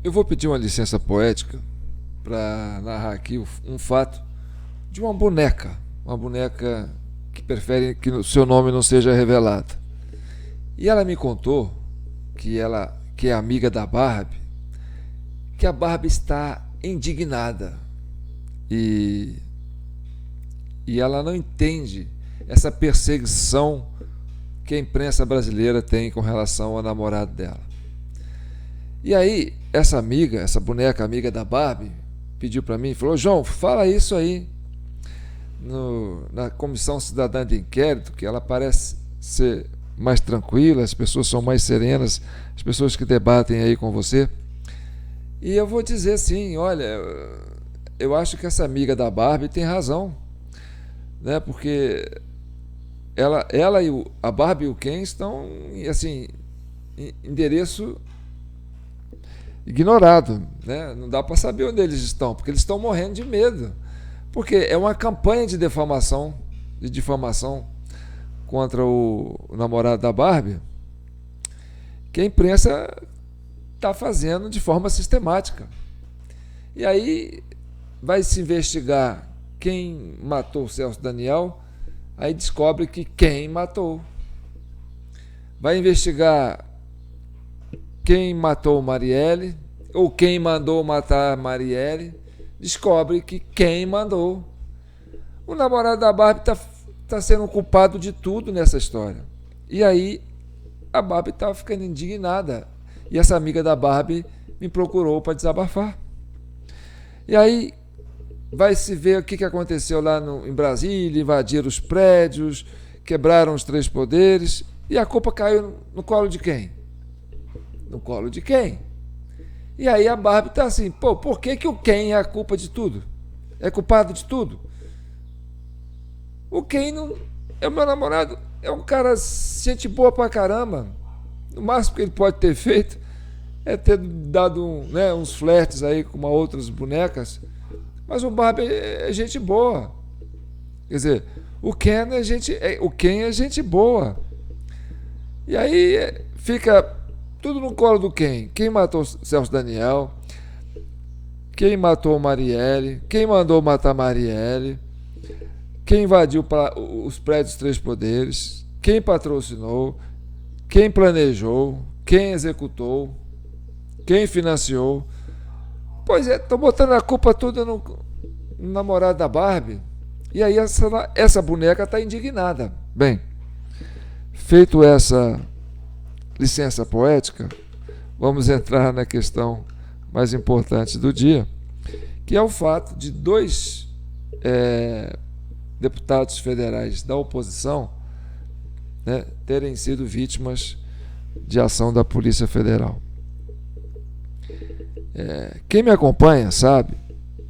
Eu vou pedir uma licença poética para narrar aqui um fato de uma boneca que prefere que o seu nome não seja revelado. E ela me contou que é amiga da Barbie, que a Barbie está indignada e, e ela não entende essa perseguição que a imprensa brasileira tem com relação ao namorado dela. E aí, essa boneca amiga da Barbie, pediu para mim, falou: João, fala isso aí na Comissão Cidadã de Inquérito, que ela parece ser mais tranquila, as pessoas são mais serenas, as pessoas que debatem aí com você. E eu vou dizer assim, olha, eu acho que essa amiga da Barbie tem razão, né? Porque ela e a Barbie e o Ken estão, assim, em endereço ignorado, né? Não dá para saber onde eles estão, porque eles estão morrendo de medo, porque é uma campanha de difamação contra o namorado da Barbie, que a imprensa está fazendo de forma sistemática. E aí vai se investigar quem matou o Celso Daniel, aí descobre que quem matou. Vai investigar quem matou Marielle, ou quem mandou matar Marielle, descobre que quem mandou. O namorado da Barbie está sendo culpado de tudo nessa história. E aí a Barbie está ficando indignada. E essa amiga da Barbie me procurou para desabafar. E aí vai se ver o que aconteceu lá em Brasília, invadiram os prédios, quebraram os três poderes, e a culpa caiu no colo de quem? No colo de quem? E aí a Barbie está assim, pô, por que o Ken é a culpa de tudo? É culpado de tudo? O Ken não é o meu namorado, é um cara gente boa pra caramba. No máximo que ele pode ter feito é ter dado uns flertes aí com outras bonecas, mas o Barbie é gente boa. Quer dizer, o Ken é gente boa. E aí fica tudo no colo do Ken. Quem matou Celso Daniel? Quem matou Marielle? Quem mandou matar Marielle? Quem invadiu os prédios Três Poderes? Quem patrocinou? Quem planejou? Quem executou? Quem financiou? Pois é, estão botando a culpa toda no namorado da Barbie. E aí essa boneca está indignada. Bem, feito essa licença poética, vamos entrar na questão mais importante do dia, que é o fato de dois deputados federais da oposição, né, terem sido vítimas de ação da Polícia Federal. Quem me acompanha sabe,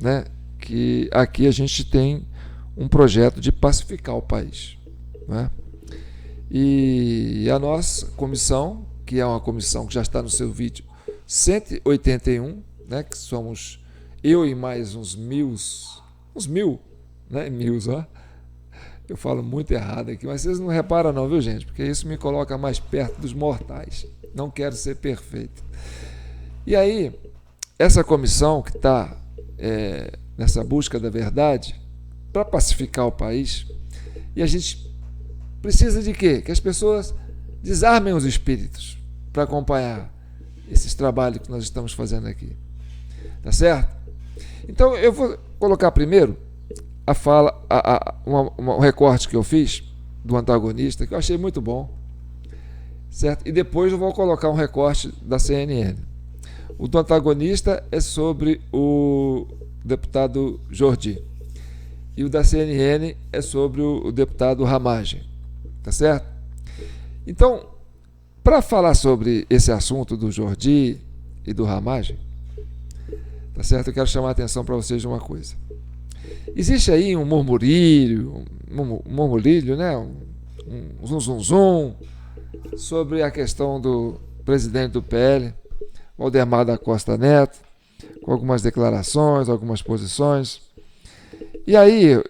né, que aqui a gente tem um projeto de pacificar o país, né? E a nossa comissão, que é uma comissão que já está no seu vídeo 181, né, que somos eu e mais uns mil, né, ó. Eu falo muito errado aqui, mas vocês não reparam não, viu, gente? Porque isso me coloca mais perto dos mortais. Não quero ser perfeito. E aí, essa comissão que está nessa busca da verdade, para pacificar o país, e a gente precisa de quê? Que as pessoas desarmem os espíritos para acompanhar esses trabalhos que nós estamos fazendo aqui. Tá certo? Então, eu vou colocar primeiro a fala, um recorte que eu fiz do antagonista, que eu achei muito bom, certo? E depois eu vou colocar um recorte da CNN. O do antagonista é sobre o deputado Jordi, e o da CNN é sobre o deputado Ramagem, tá certo? Então, para falar sobre esse assunto do Jordi e do Ramagem, tá certo? Eu quero chamar a atenção para vocês de uma coisa. Existe aí um murmurío, né? Um zum zum zum sobre a questão do presidente do PL, Waldemar da Costa Neto, com algumas declarações, algumas posições. E aí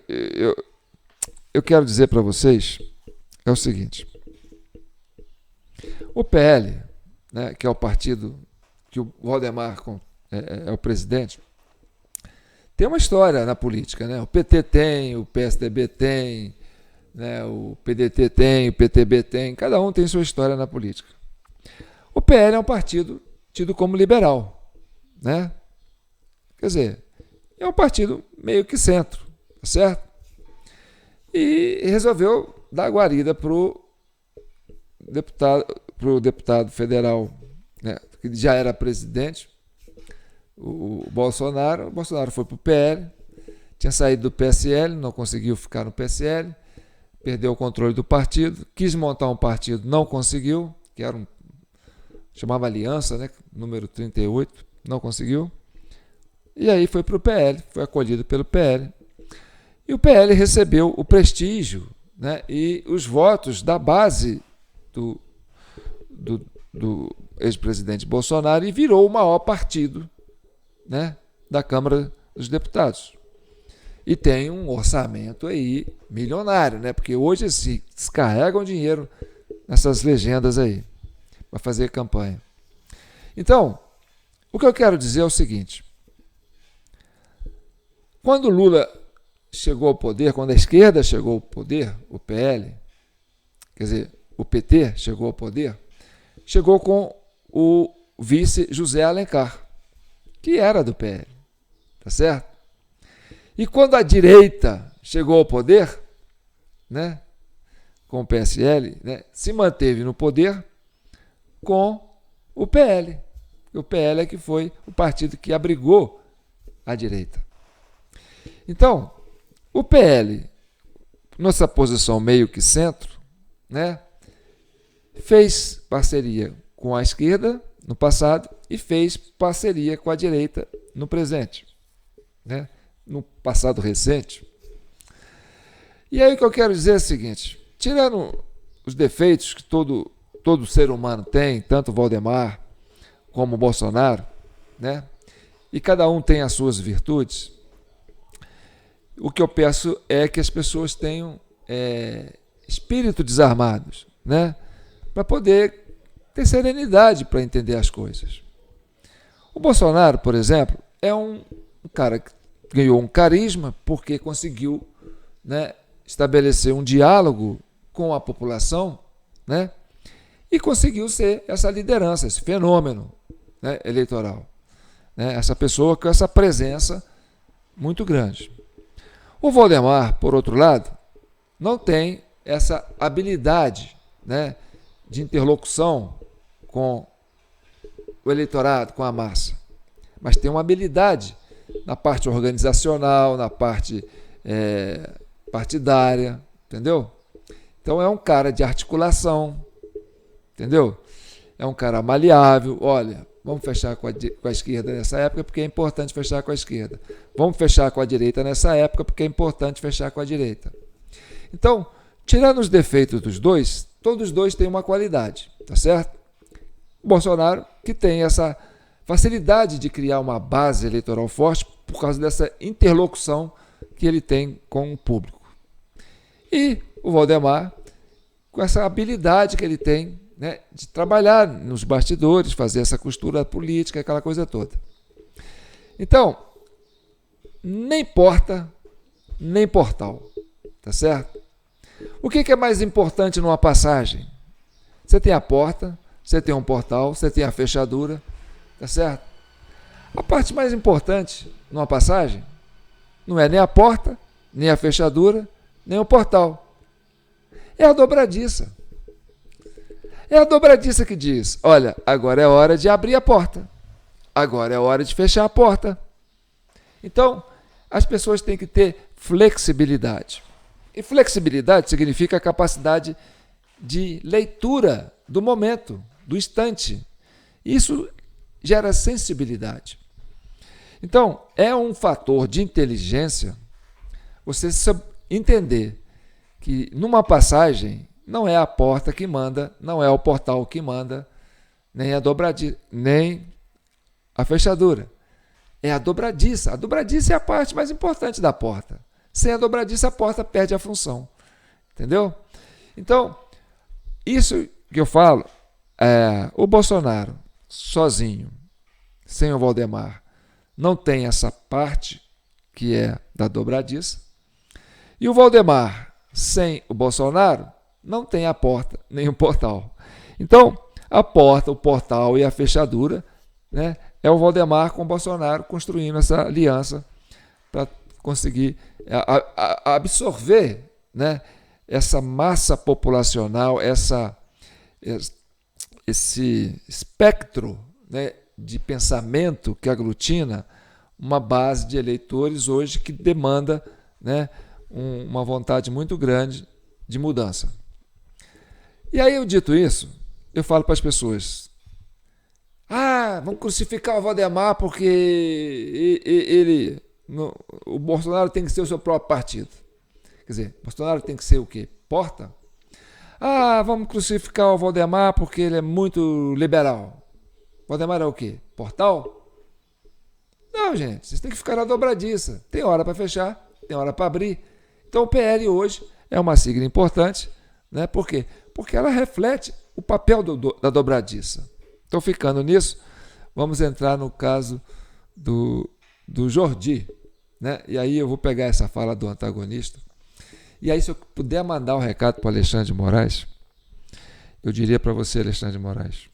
eu quero dizer para vocês é o seguinte: o PL, né, que é o partido que o Waldemar é o presidente, tem uma história na política, né? O PT tem, o PSDB tem, né? O PDT tem, o PTB tem, cada um tem sua história na política. O PL é um partido tido como liberal, né? Quer dizer, é um partido meio que centro, tá certo? E resolveu dar guarida para o deputado federal, né, que já era presidente, o Bolsonaro. O Bolsonaro foi para o PL, tinha saído do PSL, não conseguiu ficar no PSL, perdeu o controle do partido, quis montar um partido, não conseguiu, que era chamava Aliança, né, número 38, não conseguiu. E aí foi para o PL, foi acolhido pelo PL. E o PL recebeu o prestígio, né, e os votos da base do ex-presidente Bolsonaro e virou o maior partido, né, da Câmara dos Deputados. E tem um orçamento aí milionário, né, porque hoje se descarregam dinheiro nessas legendas aí para fazer campanha. Então, o que eu quero dizer é o seguinte: quando Lula chegou ao poder, quando a esquerda chegou ao poder, o PL, quer dizer, o PT chegou ao poder, chegou com o vice José Alencar, que era do PL, tá certo? E quando a direita chegou ao poder, né, com o PSL, né, se manteve no poder com o PL. O PL é que foi o partido que abrigou a direita. Então, o PL, nossa posição meio que centro, né, fez parceria com a esquerda no passado e fez parceria com a direita no presente, né, no passado recente. E aí o que eu quero dizer é o seguinte: tirando os defeitos que todo ser humano tem, tanto o Valdemar como o Bolsonaro, né, e cada um tem as suas virtudes, o que eu peço é que as pessoas tenham espírito desarmados, né, para poder ter serenidade para entender as coisas. O Bolsonaro, por exemplo, é um cara que ganhou um carisma porque conseguiu, né, estabelecer um diálogo com a população, né, e conseguiu ser essa liderança, esse fenômeno, né, eleitoral, né, essa pessoa com essa presença muito grande. O Valdemar, por outro lado, não tem essa habilidade, né, de interlocução com o eleitorado, com a massa, mas tem uma habilidade na parte organizacional, na parte partidária, entendeu? Então é um cara de articulação, entendeu? É um cara maleável. Olha, vamos fechar com a esquerda nessa época porque é importante fechar com a esquerda. Vamos fechar com a direita nessa época porque é importante fechar com a direita. Então, tirando os defeitos dos dois, todos os dois têm uma qualidade, tá certo? O Bolsonaro, que tem essa facilidade de criar uma base eleitoral forte por causa dessa interlocução que ele tem com o público. E o Valdemar, com essa habilidade que ele tem, né, de trabalhar nos bastidores, fazer essa costura política, aquela coisa toda. Então, nem porta, nem portal, tá certo? O que é mais importante numa passagem? Você tem a porta, você tem um portal, você tem a fechadura, tá certo? A parte mais importante numa passagem não é nem a porta, nem a fechadura, nem o portal. É a dobradiça. É a dobradiça que diz: olha, agora é hora de abrir a porta. Agora é hora de fechar a porta. Então, as pessoas têm que ter flexibilidade. E flexibilidade significa a capacidade de leitura do momento, do instante. Isso gera sensibilidade. Então, é um fator de inteligência você entender que numa passagem não é a porta que manda, não é o portal que manda, nem a dobradiça, nem a fechadura. É a dobradiça. A dobradiça é a parte mais importante da porta. Sem a dobradiça, a porta perde a função. Entendeu? Então, isso que eu falo, o Bolsonaro, sozinho, sem o Valdemar, não tem essa parte que é da dobradiça. E o Valdemar, sem o Bolsonaro, não tem a porta nem o portal. Então, a porta, o portal e a fechadura, né, é o Valdemar com o Bolsonaro construindo essa aliança para conseguir absorver, né, essa massa populacional, esse espectro, né, de pensamento que aglutina uma base de eleitores hoje que demanda, né, uma vontade muito grande de mudança. E aí, eu dito isso, eu falo para as pessoas: vamos crucificar o Valdemar porque o Bolsonaro tem que ser o seu próprio partido. Quer dizer, o Bolsonaro tem que ser o quê? Porta? Vamos crucificar o Valdemar porque ele é muito liberal. O Valdemar é o quê? Portal? Não, gente, vocês têm que ficar na dobradiça. Tem hora para fechar, tem hora para abrir. Então o PL hoje é uma sigla importante, né? Por quê? Porque ela reflete o papel da dobradiça. Então, ficando nisso, vamos entrar no caso do Jordi, né? E aí eu vou pegar essa fala do antagonista. E aí, se eu puder mandar um recado para o Alexandre de Moraes, eu diria para você, Alexandre de Moraes: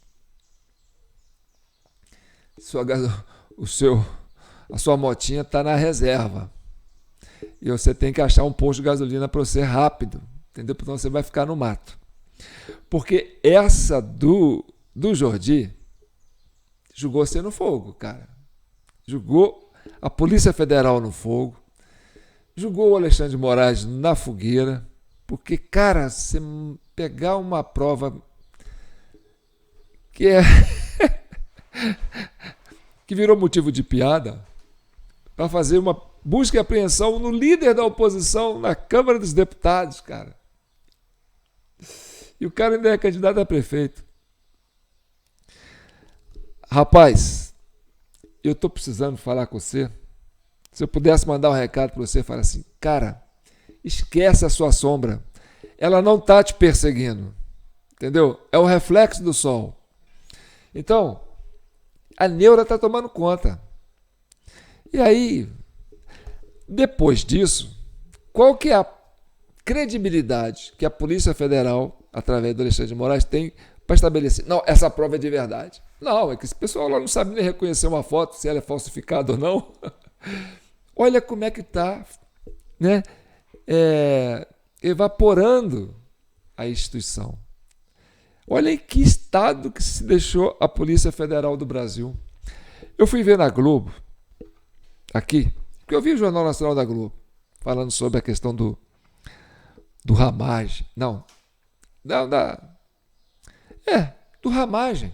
a sua motinha está na reserva. E você tem que achar um posto de gasolina para você rápido, entendeu? Porque você vai ficar no mato. Porque essa do Jordi jogou você no fogo, cara. Jogou a Polícia Federal no fogo. Jogou o Alexandre de Moraes na fogueira. Porque, cara, você pegar uma prova que que virou motivo de piada para fazer uma busca e apreensão no líder da oposição na Câmara dos Deputados, cara. E o cara ainda é candidato a prefeito. Rapaz, eu estou precisando falar com você. Se eu pudesse mandar um recado para você, falar assim: cara, esquece a sua sombra. Ela não está te perseguindo. Entendeu? É o reflexo do sol. Então, a neura está tomando conta. E aí, depois disso, qual que é a credibilidade que a Polícia Federal, através do Alexandre de Moraes, tem para estabelecer? Não, essa prova é de verdade. Não, é que esse pessoal lá não sabe nem reconhecer uma foto, se ela é falsificada ou não. Olha como é que está, né, evaporando a instituição. Olha em que estado que se deixou a Polícia Federal do Brasil. Eu fui ver na Globo, aqui, porque eu vi o Jornal Nacional da Globo, falando sobre a questão do Ramagem. Do Ramagem,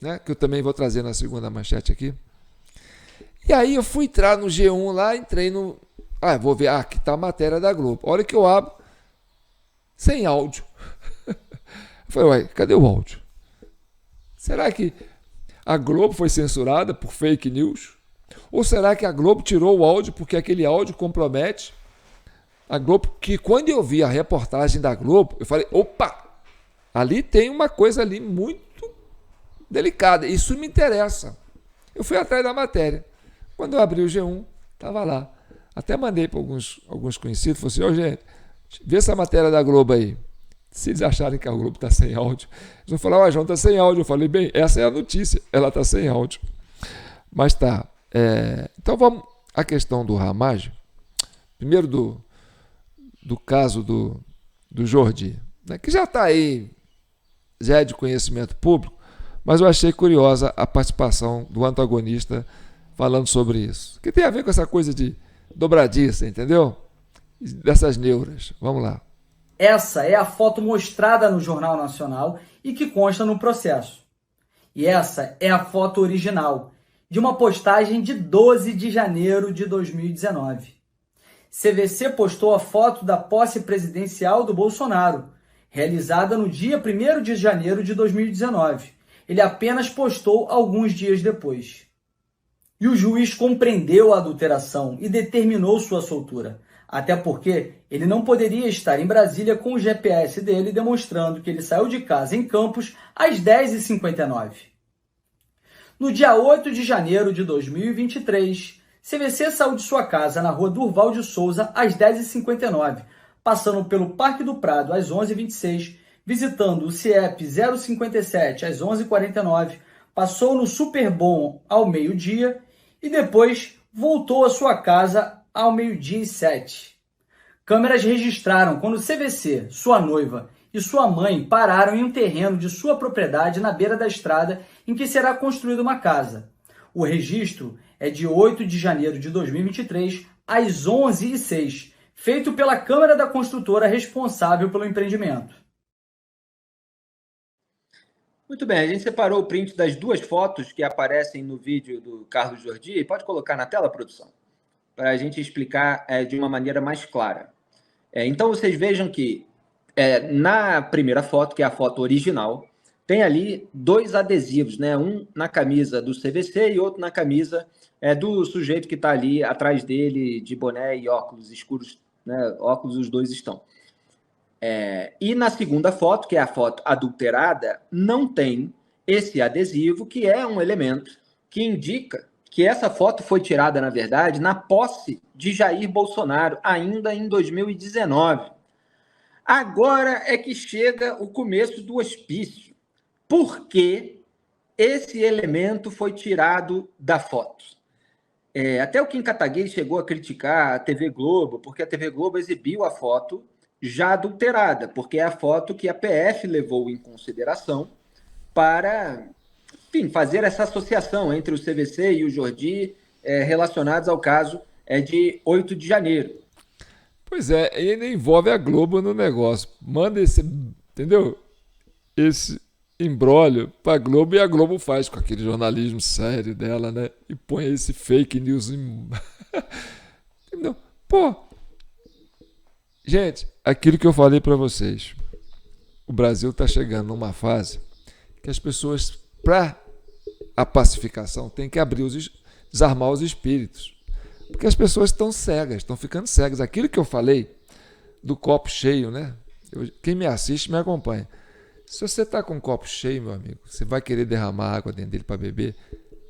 né, que eu também vou trazer na segunda manchete aqui. E aí eu fui entrar no G1 lá, entrei no... vou ver, aqui está a matéria da Globo. A hora que eu abro, sem áudio. Eu falei: ué, cadê o áudio? Será que a Globo foi censurada por fake news? Ou será que a Globo tirou o áudio porque aquele áudio compromete a Globo? Que quando eu vi a reportagem da Globo, eu falei: opa, ali tem uma coisa ali muito delicada, isso me interessa. Eu fui atrás da matéria. Quando eu abri o G1, estava lá. Até mandei para alguns conhecidos, falei assim: ô, gente, vê essa matéria da Globo aí. Se eles acharem que a Globo está sem áudio, eles vão falar: João, está sem áudio. Eu falei: bem, essa é a notícia, ela está sem áudio. Mas tá. Então vamos à questão do Ramagem. Primeiro do caso do Jordi, né, que já está aí, já é de conhecimento público, mas eu achei curiosa a participação do antagonista falando sobre isso. Que tem a ver com essa coisa de dobradiça, entendeu? Dessas neuras. Vamos lá. Essa é a foto mostrada no Jornal Nacional e que consta no processo. E essa é a foto original, de uma postagem de 12 de janeiro de 2019. CVC postou a foto da posse presidencial do Bolsonaro, realizada no dia 1º de janeiro de 2019. Ele apenas postou alguns dias depois. E o juiz compreendeu a adulteração e determinou sua soltura. Até porque ele não poderia estar em Brasília com o GPS dele demonstrando que ele saiu de casa em Campos às 10h59. No dia 8 de janeiro de 2023, CVC saiu de sua casa na rua Durval de Souza às 10h59, passando pelo Parque do Prado às 11h26, visitando o CIEP 057 às 11h49, passou no Superbom ao meio-dia e depois voltou à sua casa ao meio-dia e 7. Câmeras registraram quando CVC, sua noiva e sua mãe pararam em um terreno de sua propriedade na beira da estrada em que será construída uma casa. O registro é de 8 de janeiro de 2023, às 11h06, feito pela câmera da construtora responsável pelo empreendimento. Muito bem, a gente separou o print das duas fotos que aparecem no vídeo do Carlos Jordi. Pode colocar na tela, produção, para a gente explicar de uma maneira mais clara. Então, vocês vejam que na primeira foto, que é a foto original, tem ali dois adesivos, né? Um na camisa do CVC e outro na camisa do sujeito que está ali atrás dele, de boné e óculos escuros, né? Óculos os dois estão. E na segunda foto, que é a foto adulterada, não tem esse adesivo, que é um elemento que indica que essa foto foi tirada, na verdade, na posse de Jair Bolsonaro, ainda em 2019. Agora é que chega o começo do hospício. Por que esse elemento foi tirado da foto? Até o Kim Kataguiri chegou a criticar a TV Globo, porque a TV Globo exibiu a foto já adulterada, porque é a foto que a PF levou em consideração para, enfim, fazer essa associação entre o CVC e o Jordi relacionados ao caso de 8 de janeiro. Pois é, ele envolve a Globo no negócio. Manda esse, entendeu? Esse imbróglio para a Globo e a Globo faz com aquele jornalismo sério dela, né? E põe esse fake news em... Entendeu? Pô, gente, aquilo que eu falei para vocês, o Brasil está chegando numa fase que as pessoas, para a pacificação, tem que desarmar os espíritos. Porque as pessoas estão cegas, estão ficando cegas. Aquilo que eu falei do copo cheio, né? Quem me assiste me acompanha. Se você está com um copo cheio, meu amigo, você vai querer derramar água dentro dele para beber,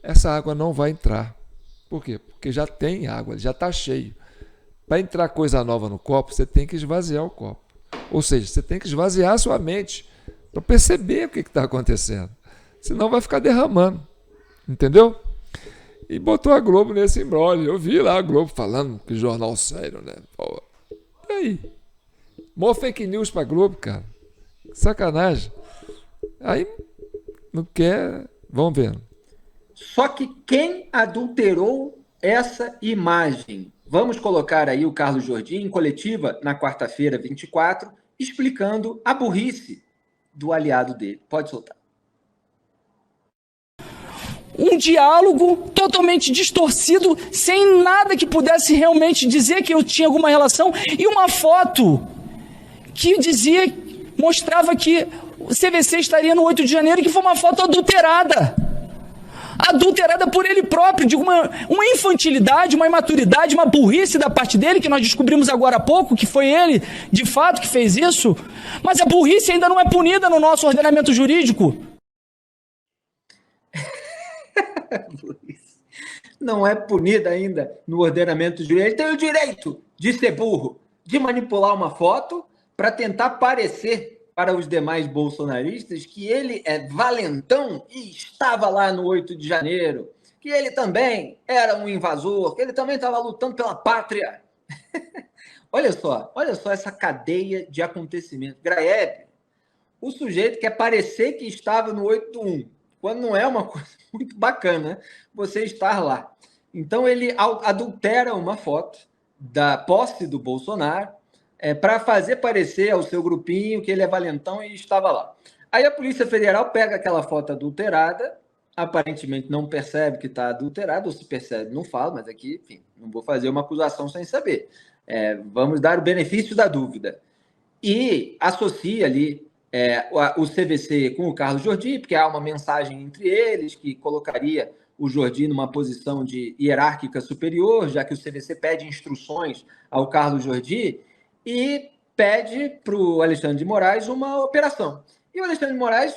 essa água não vai entrar. Por quê? Porque já tem água, ele já está cheio. Para entrar coisa nova no copo, você tem que esvaziar o copo. Ou seja, você tem que esvaziar a sua mente para perceber o que está acontecendo. Senão vai ficar derramando. Entendeu? E botou a Globo nesse imbróglio. Eu vi lá a Globo falando que jornal sério, né? Pô, e aí? Mó fake news pra Globo, cara. Sacanagem. Aí não quer. Vamos ver. Só que quem adulterou essa imagem? Vamos colocar aí o Carlos Jordi em coletiva na quarta-feira, 24, explicando a burrice do aliado dele. Pode soltar. Um diálogo totalmente distorcido, sem nada que pudesse realmente dizer que eu tinha alguma relação, e uma foto que mostrava que o CVC estaria no 8 de janeiro, que foi uma foto adulterada por ele próprio, de uma infantilidade, uma imaturidade, uma burrice da parte dele, que nós descobrimos agora há pouco, que foi ele, de fato, que fez isso, mas a burrice ainda não é punida no nosso ordenamento jurídico. Não é punida ainda no ordenamento jurídico. Ele tem o direito de ser burro, de manipular uma foto para tentar parecer para os demais bolsonaristas que ele é valentão e estava lá no 8 de janeiro, que ele também era um invasor, que ele também estava lutando pela pátria. Olha só essa cadeia de acontecimentos. Graeb, o sujeito quer parecer que estava no 8/1, quando não é uma coisa muito bacana você estar lá. Então, ele adultera uma foto da posse do Bolsonaro para fazer parecer ao seu grupinho que ele é valentão e estava lá. Aí a Polícia Federal pega aquela foto adulterada, aparentemente não percebe que está adulterada, ou se percebe, não fala, mas aqui, enfim, não vou fazer uma acusação sem saber. Vamos dar o benefício da dúvida. E associa ali o CVC com o Carlos Jordi, porque há uma mensagem entre eles que colocaria o Jordi numa posição de hierárquica superior, já que o CVC pede instruções ao Carlos Jordi e pede para o Alexandre de Moraes uma operação. E o Alexandre de Moraes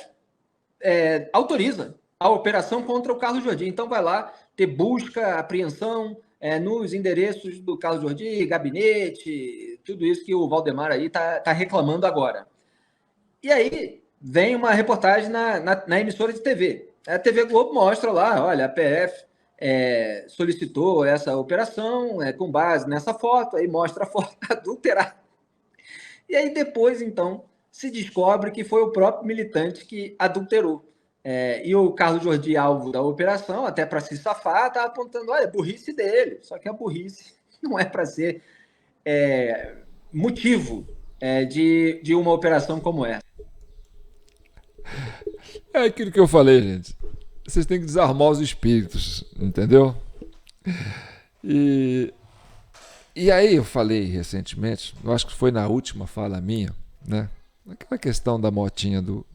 autoriza a operação contra o Carlos Jordi. Então vai lá ter busca, apreensão nos endereços do Carlos Jordi, gabinete, tudo isso que o Valdemar aí tá reclamando agora. E aí vem uma reportagem na emissora de TV. A TV Globo mostra lá, olha, a PF solicitou essa operação com base nessa foto, aí mostra a foto adulterada. E aí depois, então, se descobre que foi o próprio militante que adulterou. E o Carlos Jordi, alvo da operação, até para se safar, está apontando, olha, burrice dele. Só que a burrice não é para ser motivo de uma operação como essa. É aquilo que eu falei, gente. Vocês têm que desarmar os espíritos, entendeu? E aí eu falei recentemente, eu acho que foi na última fala minha, né? Aquela questão da motinha do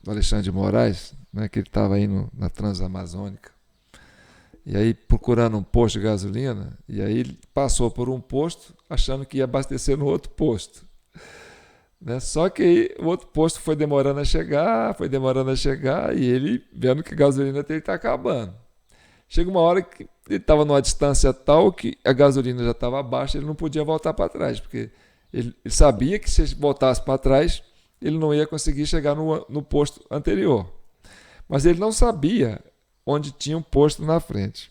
Alexandre de Moraes, né? Que ele estava aí na Transamazônica. E aí procurando um posto de gasolina, e aí ele passou por um posto achando que ia abastecer no outro posto. Né? Só que aí, o outro posto foi demorando a chegar, e ele vendo que a gasolina dele está acabando. Chega uma hora que ele estava numa distância tal que a gasolina já estava baixa, ele não podia voltar para trás, porque ele sabia que se ele voltasse para trás, ele não ia conseguir chegar no posto anterior. Mas ele não sabia onde tinha um posto na frente.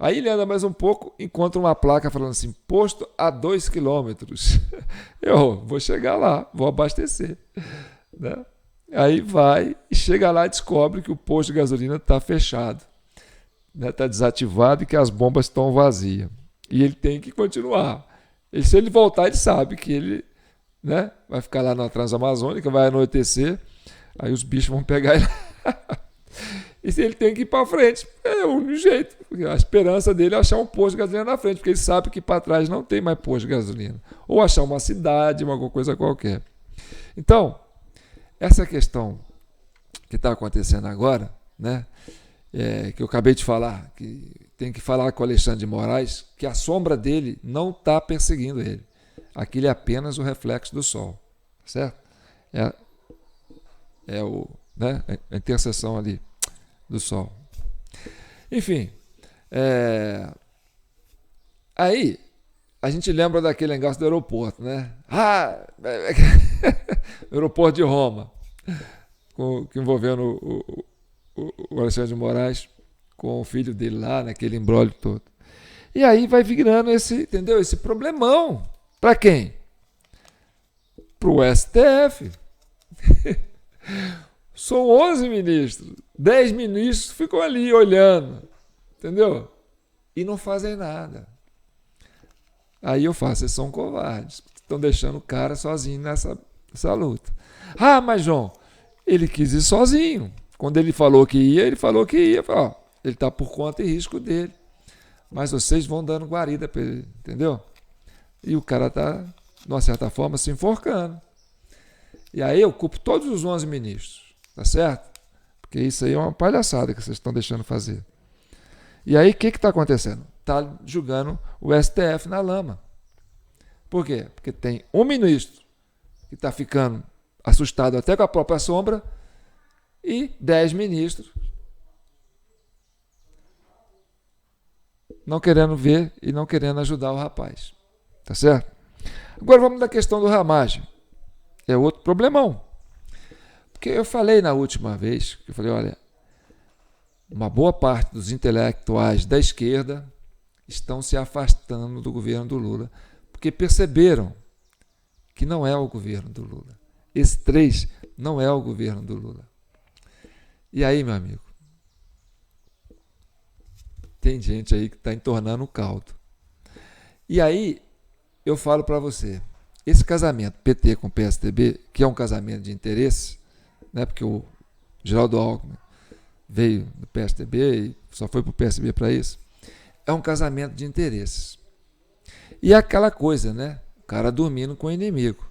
Aí ele anda mais um pouco, encontra uma placa falando assim, posto a 2 quilômetros. Eu vou chegar lá, vou abastecer. Né? Aí vai e chega lá e descobre que o posto de gasolina está fechado. Está desativado e que as bombas estão vazias. E ele tem que continuar. Se ele voltar, ele sabe que ele, né, vai ficar lá na Transamazônica, vai anoitecer, aí os bichos vão pegar ele. E se ele tem que ir para frente, é o único jeito. A esperança dele é achar um posto de gasolina na frente, porque ele sabe que para trás não tem mais posto de gasolina. Ou achar uma cidade, alguma coisa qualquer. Então, essa questão que está acontecendo agora, né, que eu acabei de falar, que tem que falar com o Alexandre de Moraes, que a sombra dele não está perseguindo ele. Aquilo é apenas o reflexo do sol. Certo? A interseção ali do sol. Enfim, aí a gente lembra daquele negócio do aeroporto, né? Aeroporto de Roma, que envolvendo o Alexandre de Moraes com o filho dele lá, naquele imbróglio todo. E aí vai virando esse problemão. Para quem? Para o STF. São 11 ministros. 10 ministros ficam ali olhando. Entendeu? E não fazem nada. Aí eu faço, vocês são covardes. Estão deixando o cara sozinho nessa luta. Mas João, ele quis ir sozinho. Quando ele falou que ia, ele falou que ia. Ele está por conta e risco dele. Mas vocês vão dando guarida para ele. Entendeu? E o cara está, de uma certa forma, se enforcando. E aí eu culpo todos os 11 ministros. Tá certo? Porque isso aí é uma palhaçada que vocês estão deixando fazer. E aí o que está acontecendo? Está julgando o STF na lama. Por quê? Porque tem um ministro que está ficando assustado até com a própria sombra e 10 ministros não querendo ver e não querendo ajudar o rapaz. Tá certo? Agora vamos da questão do Ramagem. É outro problemão. Porque eu falei na última vez, olha, uma boa parte dos intelectuais da esquerda estão se afastando do governo do Lula, porque perceberam que não é o governo do Lula. Esse 3 não é o governo do Lula. E aí, meu amigo, tem gente aí que está entornando o caldo. E aí, eu falo para você, esse casamento PT com PSDB, que é um casamento de interesse, né, porque o Geraldo Alckmin veio do PSDB e só foi para o PSDB para isso, é um casamento de interesses. E é aquela coisa, né? O cara dormindo com o inimigo.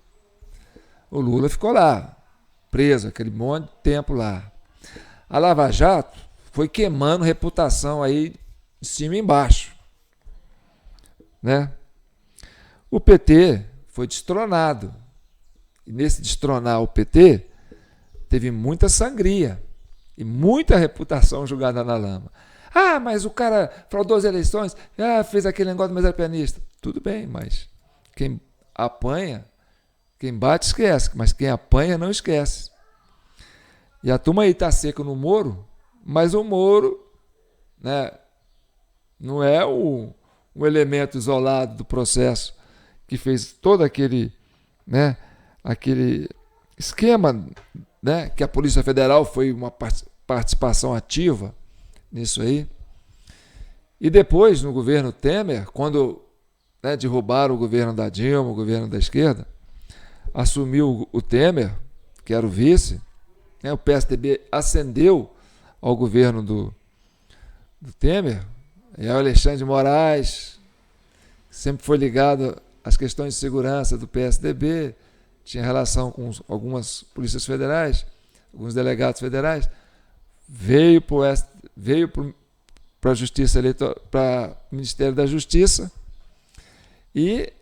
O Lula ficou lá, preso, aquele monte de tempo lá. A Lava Jato foi queimando reputação aí de cima e embaixo. Né? O PT foi destronado. E nesse destronar o PT, teve muita sangria e muita reputação jogada na lama. Ah, mas o cara fraudou as eleições, fez aquele negócio, mas é pianista. Tudo bem, mas quem apanha, quem bate esquece, mas quem apanha não esquece. E a turma aí está seca no Moro, mas o Moro, né, não é o elemento isolado do processo que fez todo aquele, né, aquele esquema, né, que a Polícia Federal foi uma participação ativa nisso aí. E depois, no governo Temer, quando, né, derrubaram o governo da Dilma, o governo da esquerda, assumiu o Temer, que era o vice, né, o PSDB ascendeu ao governo do Temer, e aí o Alexandre de Moraes, que sempre foi ligado às questões de segurança do PSDB, tinha relação com algumas polícias federais, alguns delegados federais, veio para a Justiça Eleitoral, para o Ministério da Justiça, e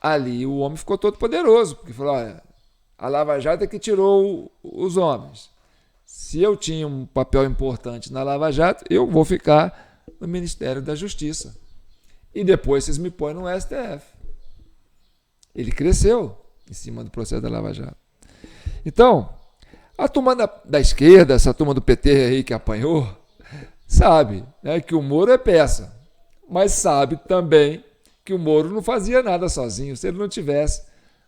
ali o homem ficou todo poderoso, porque falou, olha, a Lava Jato é que tirou os homens. Se eu tinha um papel importante na Lava Jato, eu vou ficar no Ministério da Justiça. E depois vocês me põem no STF. Ele cresceu em cima do processo da Lava Jato. Então, a turma da esquerda, essa turma do PT aí que apanhou, sabe, né, que o Moro é peça, mas sabe também que o Moro não fazia nada sozinho, se ele não tivesse,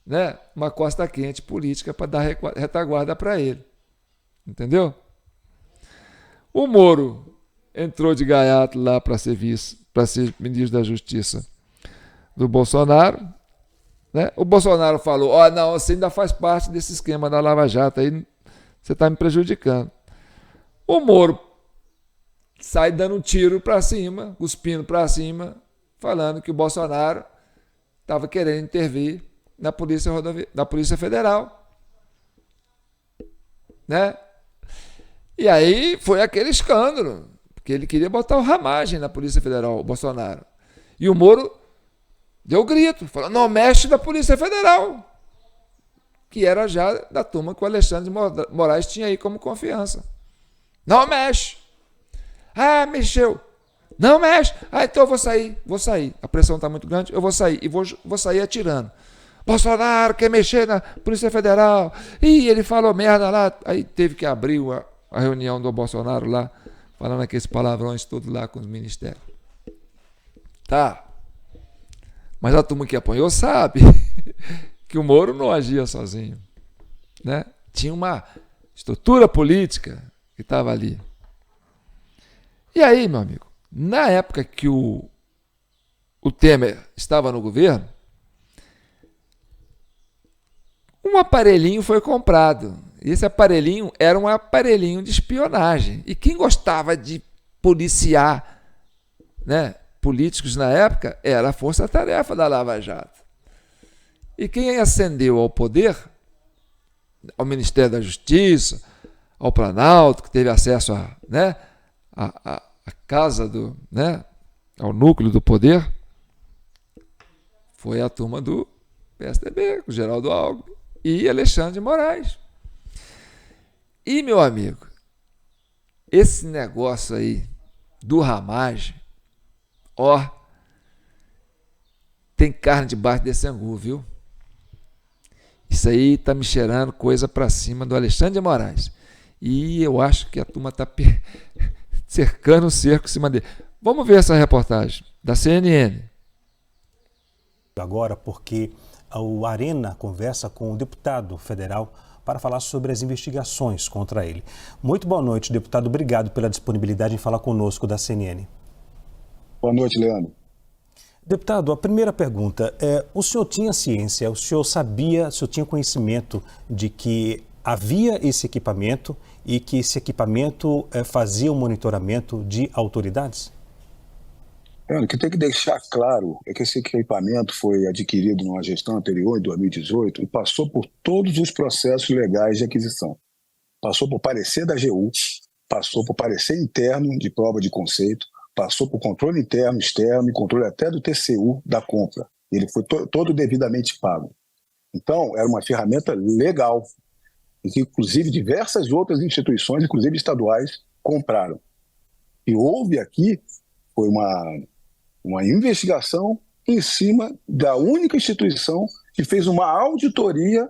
né, uma costa quente política para dar retaguarda para ele. Entendeu? O Moro entrou de gaiato lá para ser ministro da Justiça do Bolsonaro, né? O Bolsonaro falou, não, você ainda faz parte desse esquema da Lava Jato, aí você está me prejudicando. O Moro sai dando um tiro para cima, cuspindo para cima, falando que o Bolsonaro estava querendo intervir na Polícia Federal, né? E aí foi aquele escândalo, porque ele queria botar o Ramagem na Polícia Federal, o Bolsonaro. E o Moro deu grito, falou, não mexe na Polícia Federal, que era já da turma que o Alexandre de Moraes tinha aí como confiança. Não mexe. Ah, mexeu. Não mexe. Ah, então eu vou sair. A pressão está muito grande, eu vou sair. E vou sair atirando. Bolsonaro quer mexer na Polícia Federal. Ih, ele falou merda lá. Aí teve que abrir a reunião do Bolsonaro lá, falando aqueles palavrões todos lá com os ministérios. Tá. Mas a turma que apanhou sabe que o Moro não agia sozinho, né? Tinha uma estrutura política que estava ali. E aí, meu amigo, na época que o Temer estava no governo, um aparelhinho foi comprado. E esse aparelhinho era um aparelhinho de espionagem. E quem gostava de policiar, né, políticos na época era a força-tarefa da Lava Jato. E quem ascendeu ao poder, ao Ministério da Justiça, ao Planalto, que teve acesso a, né, a casa do, né, ao núcleo do poder, foi a turma do PSDB, o Geraldo Alckmin e Alexandre de Moraes. E, meu amigo, esse negócio aí do Ramagem, tem carne debaixo desse angu, viu? Isso aí tá me cheirando coisa para cima do Alexandre de Moraes. E eu acho que a turma tá cercando o cerco em cima dele. Vamos ver essa reportagem da CNN. Agora, porque o Arena conversa com o deputado federal para falar sobre as investigações contra ele. Muito boa noite, deputado. Obrigado pela disponibilidade em falar conosco da CNN. Boa noite, Leandro. Deputado, a primeira pergunta é, o senhor tinha ciência, o senhor tinha conhecimento de que havia esse equipamento e que esse equipamento fazia o monitoramento de autoridades? O que tem que deixar claro é que esse equipamento foi adquirido numa gestão anterior, em 2018, e passou por todos os processos legais de aquisição. Passou por parecer da AGU, passou por parecer interno de prova de conceito, passou por controle interno, externo e controle até do TCU da compra. Ele foi todo devidamente pago. Então, era uma ferramenta legal. e que, inclusive, diversas outras instituições, inclusive estaduais, compraram. E houve aqui, foi uma investigação em cima da única instituição que fez uma auditoria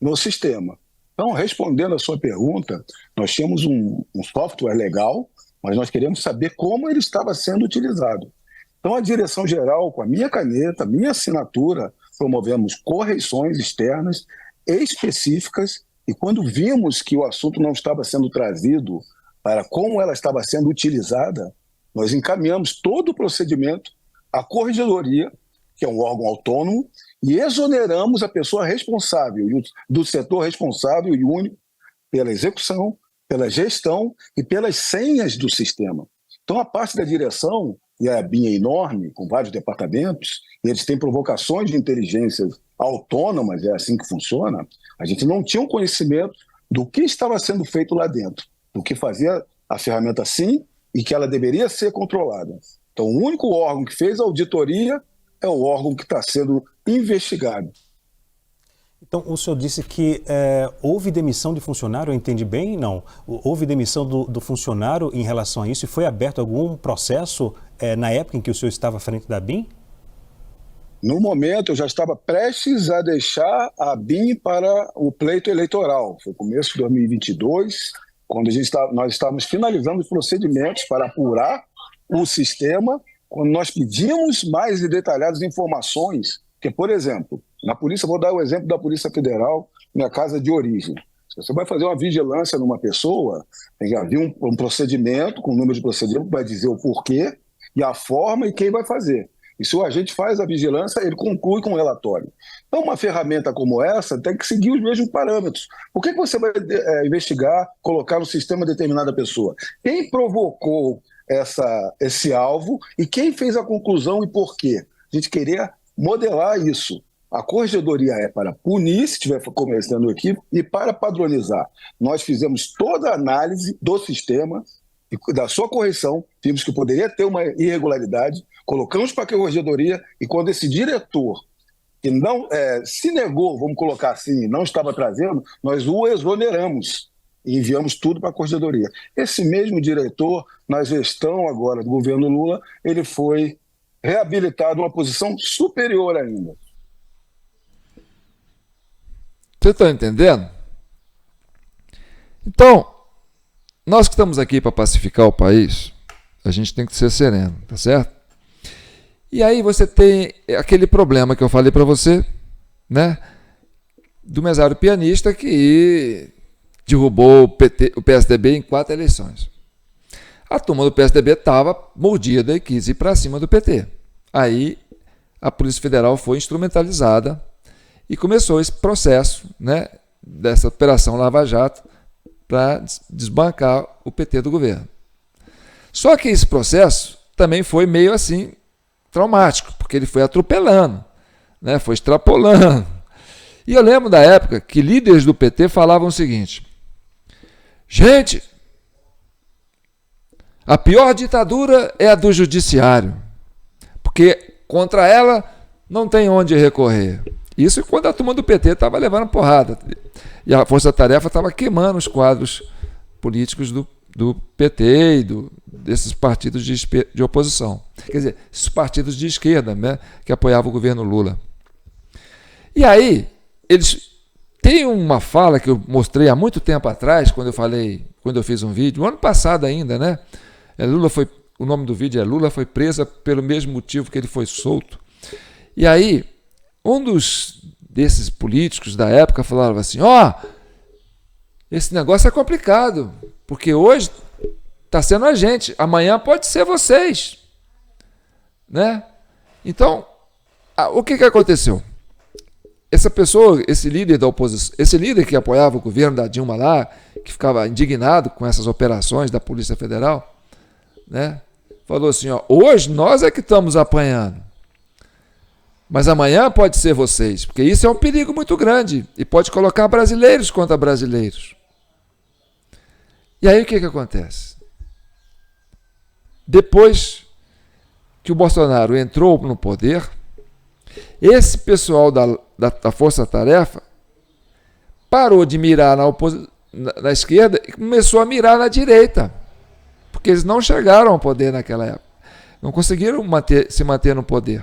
no sistema. Então, respondendo a sua pergunta, nós tínhamos um software legal, mas nós queremos saber como ele estava sendo utilizado. Então, a direção-geral, com a minha caneta, a minha assinatura, promovemos correções externas específicas, e quando vimos que o assunto não estava sendo trazido para como ela estava sendo utilizada, nós encaminhamos todo o procedimento à corregedoria, que é um órgão autônomo, e exoneramos a pessoa responsável, do setor responsável e único, pela execução, pela gestão e pelas senhas do sistema. Então, a parte da direção, e a BIM é enorme, com vários departamentos, e eles têm provocações de inteligência autônomas, é assim que funciona, a gente não tinha um conhecimento do que estava sendo feito lá dentro, do que fazia a ferramenta sim e que ela deveria ser controlada. Então, o único órgão que fez a auditoria é o órgão que está sendo investigado. Então, o senhor disse que houve demissão de funcionário, eu entendi bem? Não. Houve demissão do funcionário em relação a isso e foi aberto algum processo na época em que o senhor estava à frente da BIM? No momento, eu já estava prestes a deixar a BIM para o pleito eleitoral. Foi começo de 2022, quando nós estávamos finalizando os procedimentos para apurar o sistema, quando nós pedimos mais detalhadas informações, que, por exemplo, na polícia, vou dar o exemplo da Polícia Federal, minha casa de origem. Se você vai fazer uma vigilância numa pessoa, tem que haver um procedimento, com o número de procedimento, que vai dizer o porquê, e a forma e quem vai fazer. E se o agente faz a vigilância, ele conclui com o relatório. Então, uma ferramenta como essa tem que seguir os mesmos parâmetros. Por que você vai investigar, colocar no sistema determinada pessoa? Quem provocou esse alvo e quem fez a conclusão e por quê? A gente queria modelar isso. A corregedoria é para punir, se estiver cometendo o equívoco, e para padronizar. Nós fizemos toda a análise do sistema, da sua correção, vimos que poderia ter uma irregularidade, colocamos para a corregedoria, e quando esse diretor, que não se negou, vamos colocar assim, não estava trazendo, nós o exoneramos e enviamos tudo para a corregedoria. Esse mesmo diretor, na gestão agora do governo Lula, ele foi reabilitado a uma posição superior ainda. Você está entendendo? Então, nós que estamos aqui para pacificar o país, a gente tem que ser sereno, tá certo? E aí você tem aquele problema que eu falei para você, né? Do mesário pianista que derrubou o PSDB em 4 eleições. A turma do PSDB estava mordida e quis ir para cima do PT. Aí a Polícia Federal foi instrumentalizada e começou esse processo, né, dessa Operação Lava Jato para desbancar o PT do governo. Só que esse processo também foi meio assim traumático, porque ele foi atropelando, né, foi extrapolando. E eu lembro da época que líderes do PT falavam o seguinte: gente, a pior ditadura é a do judiciário, porque contra ela não tem onde recorrer. Isso quando a turma do PT estava levando porrada. E a Força Tarefa estava queimando os quadros políticos do PT e desses partidos de oposição. Quer dizer, esses partidos de esquerda, né, que apoiavam o governo Lula. E aí, eles têm uma fala que eu mostrei há muito tempo atrás, quando eu fiz um vídeo, no ano passado ainda, né? O nome do vídeo é Lula foi presa pelo mesmo motivo que ele foi solto. E aí, um desses políticos da época falava assim: esse negócio é complicado, porque hoje está sendo a gente, amanhã pode ser vocês, né? Então, o que aconteceu? Essa pessoa, esse líder da oposição, esse líder que apoiava o governo da Dilma lá, que ficava indignado com essas operações da Polícia Federal, né? Falou assim: hoje nós é que estamos apanhando, mas amanhã pode ser vocês, porque isso é um perigo muito grande e pode colocar brasileiros contra brasileiros. E aí o que acontece? Depois que o Bolsonaro entrou no poder, esse pessoal da Força Tarefa parou de mirar na esquerda e começou a mirar na direita, porque eles não chegaram ao poder naquela época, não conseguiram se manter no poder.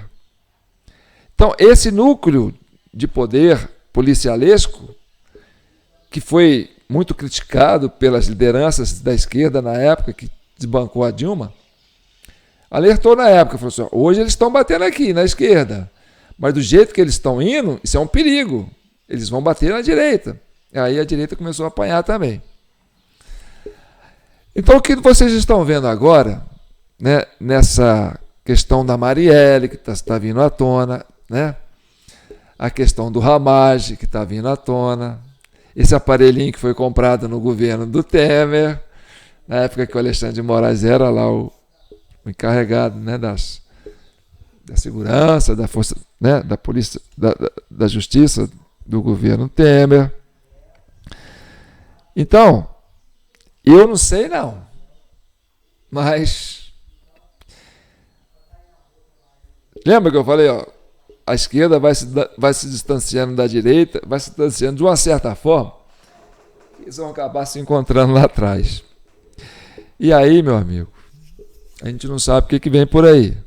Então, esse núcleo de poder policialesco, que foi muito criticado pelas lideranças da esquerda na época, que desbancou a Dilma, alertou na época, falou assim, hoje eles estão batendo aqui na esquerda, mas do jeito que eles estão indo, isso é um perigo, eles vão bater na direita. Aí a direita começou a apanhar também. Então o que vocês estão vendo agora, né, nessa questão da Marielle, que está vindo à tona, né, a questão do Ramage, que está vindo à tona, esse aparelhinho que foi comprado no governo do Temer, na época que o Alexandre de Moraes era lá o encarregado, né, da segurança, da força, né, da polícia, da justiça do governo Temer. Então, eu não sei não, mas lembra que eu falei, ó, a esquerda vai se distanciando da direita, vai se distanciando de uma certa forma, eles vão acabar se encontrando lá atrás. E aí, meu amigo, a gente não sabe o que vem por aí.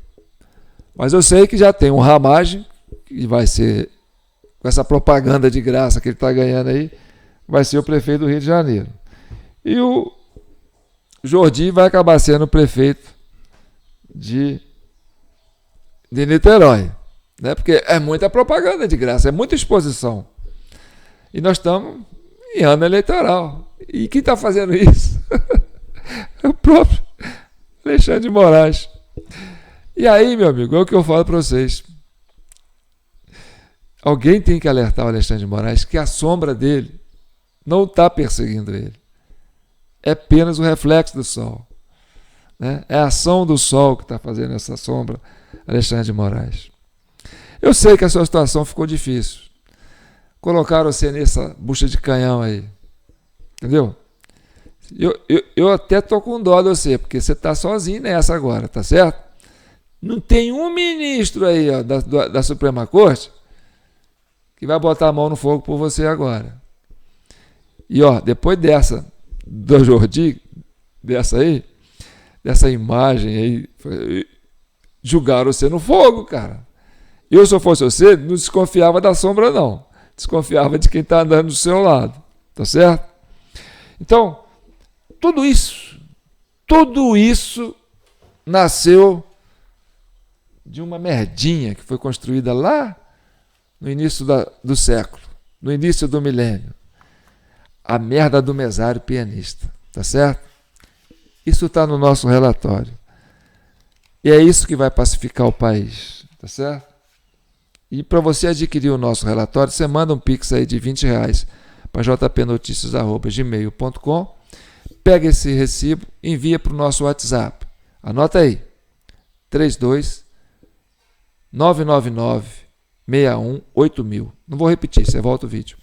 Mas eu sei que já tem um Ramage, que vai ser, com essa propaganda de graça que ele está ganhando aí, vai ser o prefeito do Rio de Janeiro. E o Jordi vai acabar sendo o prefeito de Niterói. Né? Porque é muita propaganda de graça, é muita exposição. E nós estamos em ano eleitoral. E quem está fazendo isso? É o próprio Alexandre de Moraes. E aí, meu amigo, é o que eu falo para vocês. Alguém tem que alertar o Alexandre de Moraes que a sombra dele não está perseguindo ele. É apenas o reflexo do sol. Né? É a ação do sol que está fazendo essa sombra, Alexandre de Moraes. Eu sei que a sua situação ficou difícil. Colocaram você nessa bucha de canhão aí. Entendeu? Eu até estou com dó de você, porque você está sozinho nessa agora, tá certo? Não tem um ministro aí, ó, da Suprema Corte que vai botar a mão no fogo por você agora. E ó, depois dessa do Jordi, dessa imagem aí, julgaram você no fogo, cara. Eu, se eu fosse você, não desconfiava da sombra, não. Desconfiava de quem está andando do seu lado. Tá certo? Então, tudo isso nasceu de uma merdinha que foi construída lá no início do século, no início do milênio. A merda do mesário pianista. Tá certo? Isso está no nosso relatório. E é isso que vai pacificar o país. Tá certo? E para você adquirir o nosso relatório, você manda um pix aí de R$20 para jpnoticias@gmail.com, pega esse recibo, envia para o nosso WhatsApp. Anota aí, 32 999 61 8000. Não vou repetir, você volta o vídeo.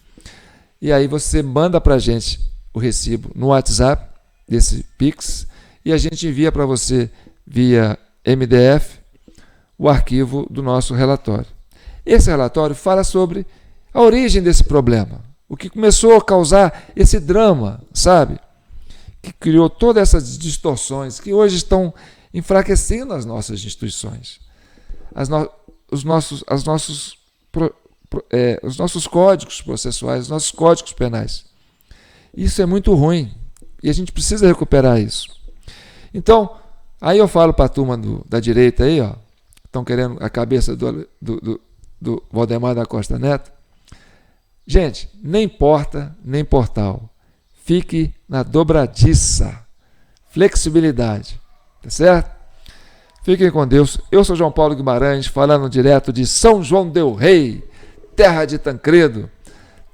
E aí você manda para a gente o recibo no WhatsApp desse pix e a gente envia para você via MDF o arquivo do nosso relatório. Esse relatório fala sobre a origem desse problema, o que começou a causar esse drama, sabe? Que criou todas essas distorções que hoje estão enfraquecendo as nossas instituições, os nossos códigos processuais, os nossos códigos penais. Isso é muito ruim e a gente precisa recuperar isso. Então, aí eu falo para a turma da direita aí, ó, estão querendo a cabeça do Valdemar da Costa Neto. Gente, nem porta, nem portal. Fique na dobradiça. Flexibilidade. Tá certo? Fiquem com Deus. Eu sou João Paulo Guimarães, falando direto de São João del Rei, terra de Tancredo,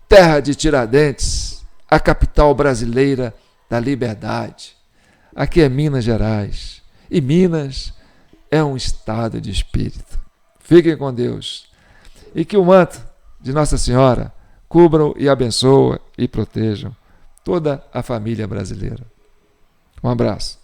terra de Tiradentes, a capital brasileira da liberdade. Aqui é Minas Gerais. E Minas é um estado de espírito. Fiquem com Deus. E que o manto de Nossa Senhora cubram e abençoe e protejam toda a família brasileira. Um abraço.